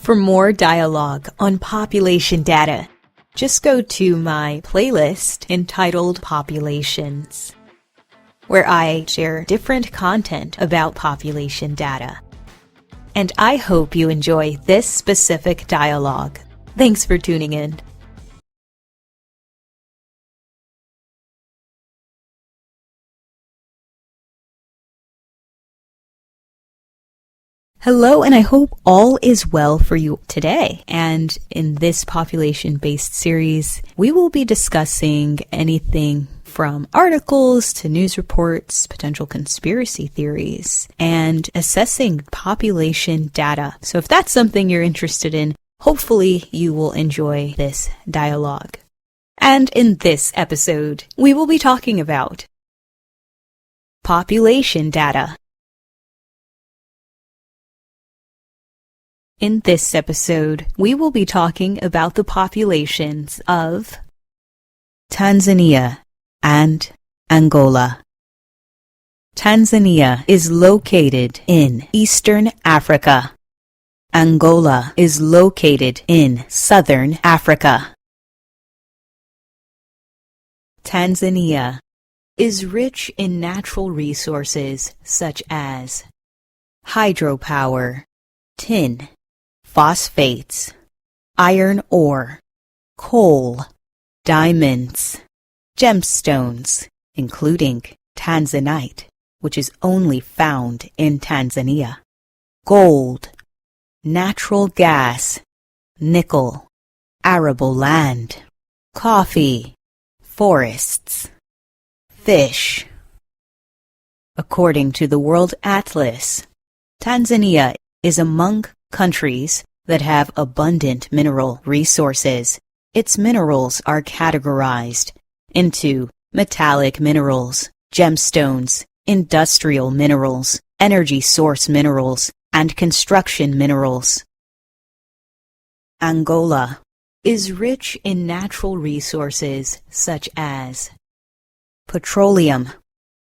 For more dialogue on population data, just go to my playlist entitled Populations, where I share different content about population data. And I hope you enjoy this specific dialogue. Thanks for tuning in. Hello, and I hope all is well for you today. And in this population-based series, we will be discussing anything from articles to news reports, potential conspiracy theories, and assessing population data. So if that's something you're interested in, hopefully you will enjoy this dialogue. And in this episode, we will be talking about population data. In this episode, we will be talking about the populations of Tanzania and Angola. Tanzania is located in Eastern Africa. Angola is located in Southern Africa. Tanzania is rich in natural resources such as hydropower, tin, phosphates, iron ore, coal, diamonds, gemstones, including tanzanite, which is only found in Tanzania, gold, natural gas, nickel, arable land, coffee, forests, fish. According to the World Atlas, Tanzania is among countries that have abundant mineral resources. Its minerals are categorized into metallic minerals, gemstones, industrial minerals, energy source minerals, and construction minerals. Angola is rich in natural resources such as petroleum,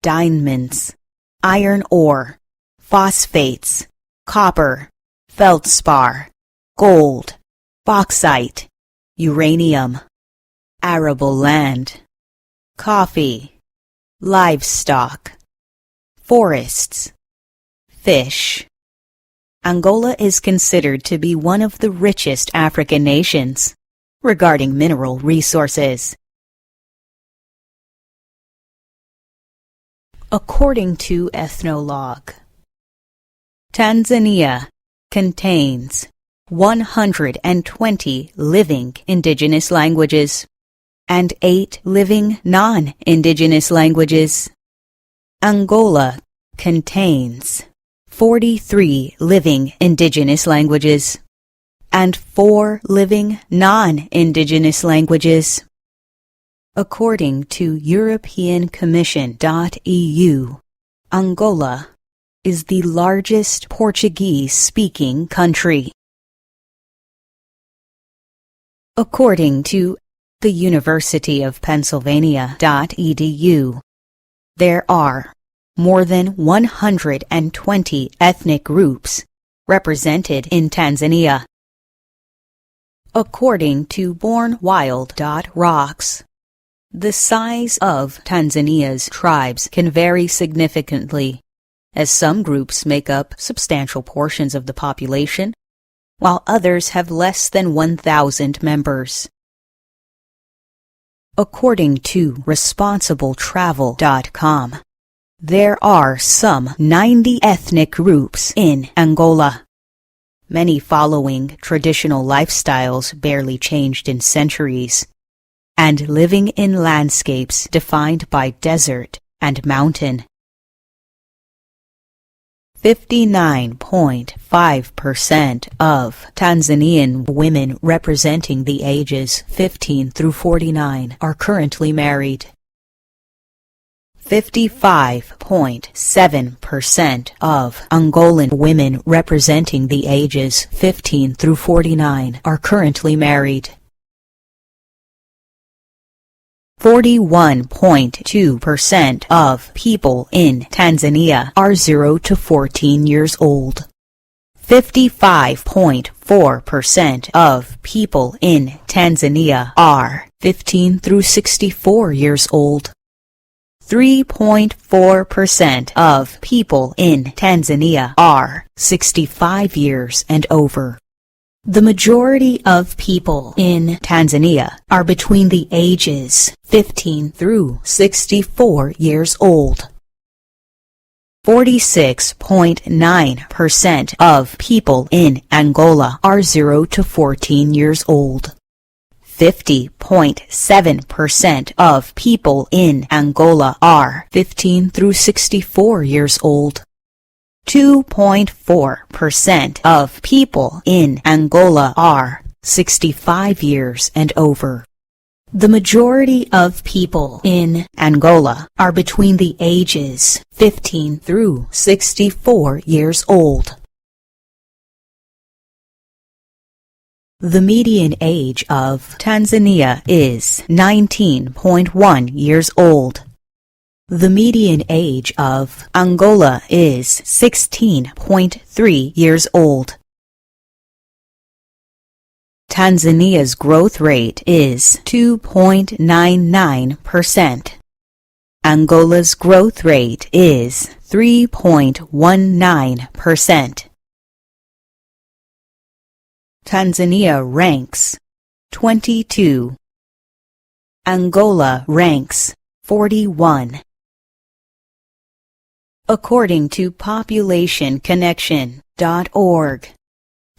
diamonds, iron ore, phosphates, copper, feldspar, gold, bauxite, uranium, arable land, coffee, livestock, forests, fish. Angola is considered to be one of the richest African nations regarding mineral resources. According to Ethnologue, Tanzania contains 120 living indigenous languages and 8 living non-indigenous languages. Angola contains 43 living indigenous languages and 4 living non-indigenous languages. According to European Commission.eu, Angola is the largest Portuguese-speaking country. According to the University of Pennsylvania.edu, there are more than 120 ethnic groups represented in Tanzania. According to BornWild.rocks, the size of Tanzania's tribes can vary significantly, as some groups make up substantial portions of the population, while others have less than 1,000 members. According to ResponsibleTravel.com, there are some 90 ethnic groups in Angola, many following traditional lifestyles barely changed in centuries, and living in landscapes defined by desert and mountain. 59.5% of Tanzanian women representing the ages 15 through 49 are currently married. 55.7% of Angolan women representing the ages 15 through 49 are currently married. 41.2% of people in Tanzania are 0 to 14 years old. 55.4% of people in Tanzania are 15 through 64 years old. 3.4% of people in Tanzania are 65 years and over. The majority of people in Tanzania are between the ages 15 through 64 years old. 46.9% of people in Angola are 0 to 14 years old. 50.7% of people in Angola are 15 through 64 years old. 2.4% of people in Angola are 65 years and over. The majority of people in Angola are between the ages 15 through 64 years old. The median age of Tanzania is 19.1 years old. The median age of Angola is 16.3 years old. Tanzania's growth rate is 2.99%. Angola's growth rate is 3.19%. Tanzania ranks 22. Angola ranks 41. According to populationconnection.org,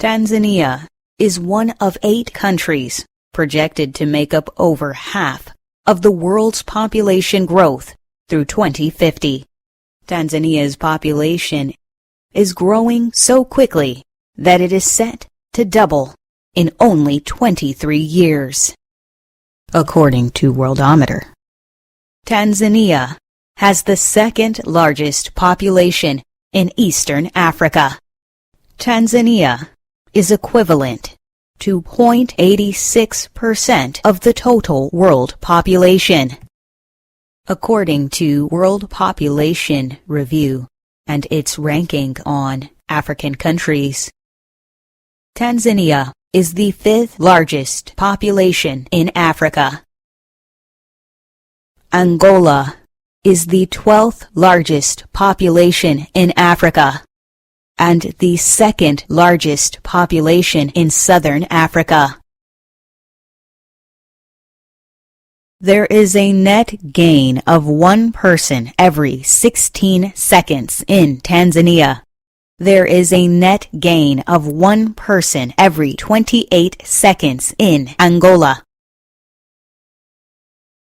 Tanzania is one of 8 countries projected to make up over half of the world's population growth through 2050. Tanzania's population is growing so quickly that it is set to double in only 23 years. According to Worldometer, Tanzania has the second largest population in Eastern Africa. Tanzania is equivalent to 0.86% of the total world population. According to World Population Review and its ranking on African countries, Tanzania is the 5th largest population in Africa. Angola is the 12th largest population in Africa and the 2nd largest population in Southern Africa. There is a net gain of 1 person every 16 seconds in Tanzania. There is a net gain of 1 person every 28 seconds in Angola.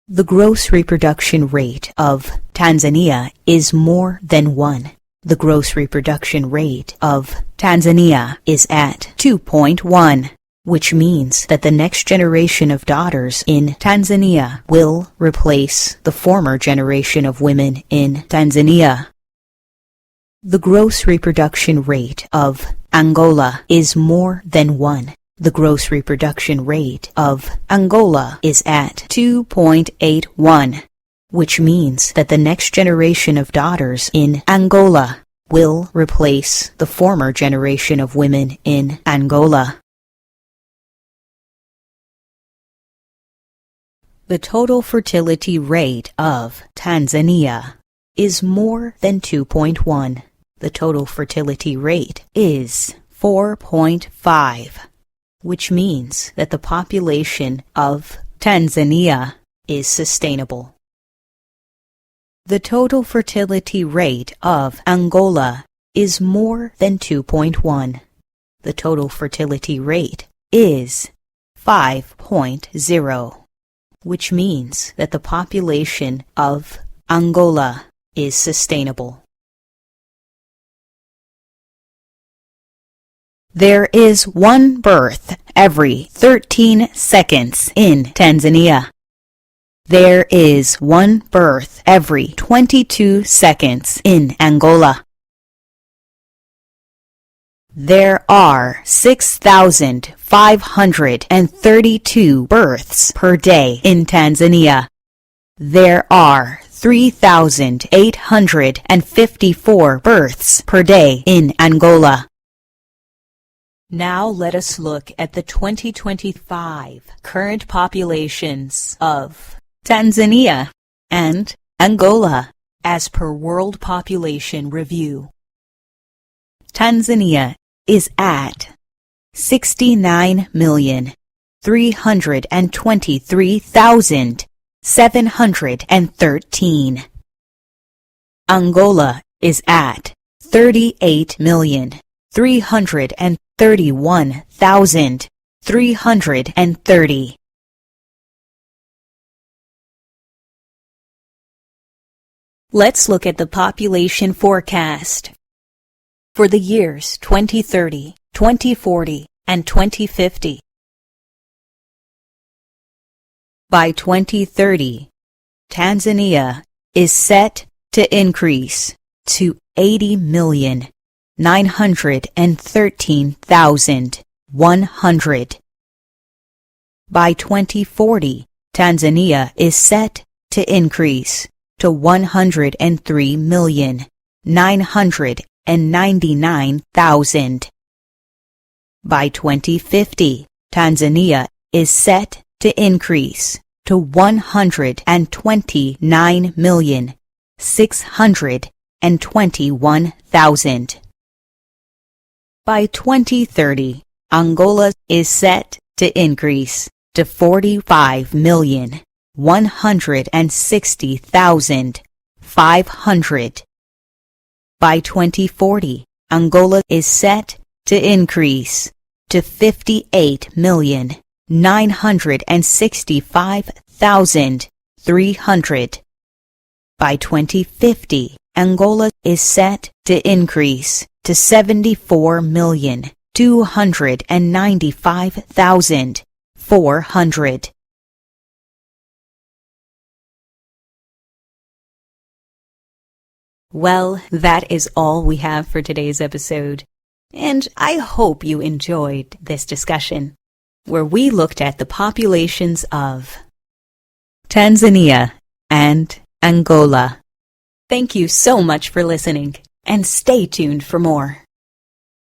The gross reproduction rate of Tanzania is more than 1. The gross reproduction rate of Tanzania is at 2.1, which means that the next generation of daughters in Tanzania will replace the former generation of women in Tanzania. The gross reproduction rate of Angola is more than 1. The gross reproduction rate of Angola is at 2.81, which means that the next generation of daughters in Angola will replace the former generation of women in Angola. The total fertility rate of Tanzania is more than 2.1. The total fertility rate is 4.5, which means that the population of Tanzania is sustainable. The total fertility rate of Angola is more than 2.1. The total fertility rate is 5.0, which means that the population of Angola is sustainable. There is 1 birth every 13 seconds in Tanzania. There is 1 birth every 22 seconds in Angola. There are 6,532 births per day in Tanzania. There are 3,854 births per day in Angola. Now let us look at the 2025 current populations of Tanzania and Angola as per World Population Review. Tanzania is at 69,323,713. Angola is at 38,331,330. Let's look at the population forecast for the years 2030, 2040, and 2050. By 2030, Tanzania is set to increase to 80,913,100. By 2040, Tanzania is set to increase to 103,999,000. By 2050, Tanzania is set to increase to 129,621,000. By 2030, Angola is set to increase to 45,160,500. By 2040, Angola is set to increase to 58,965,300. By 2050, Angola is set to increase to 74,295,400. Well, that is all we have for today's episode, and I hope you enjoyed this discussion, where we looked at the populations of Tanzania and Angola. Thank you so much for listening, and stay tuned for more.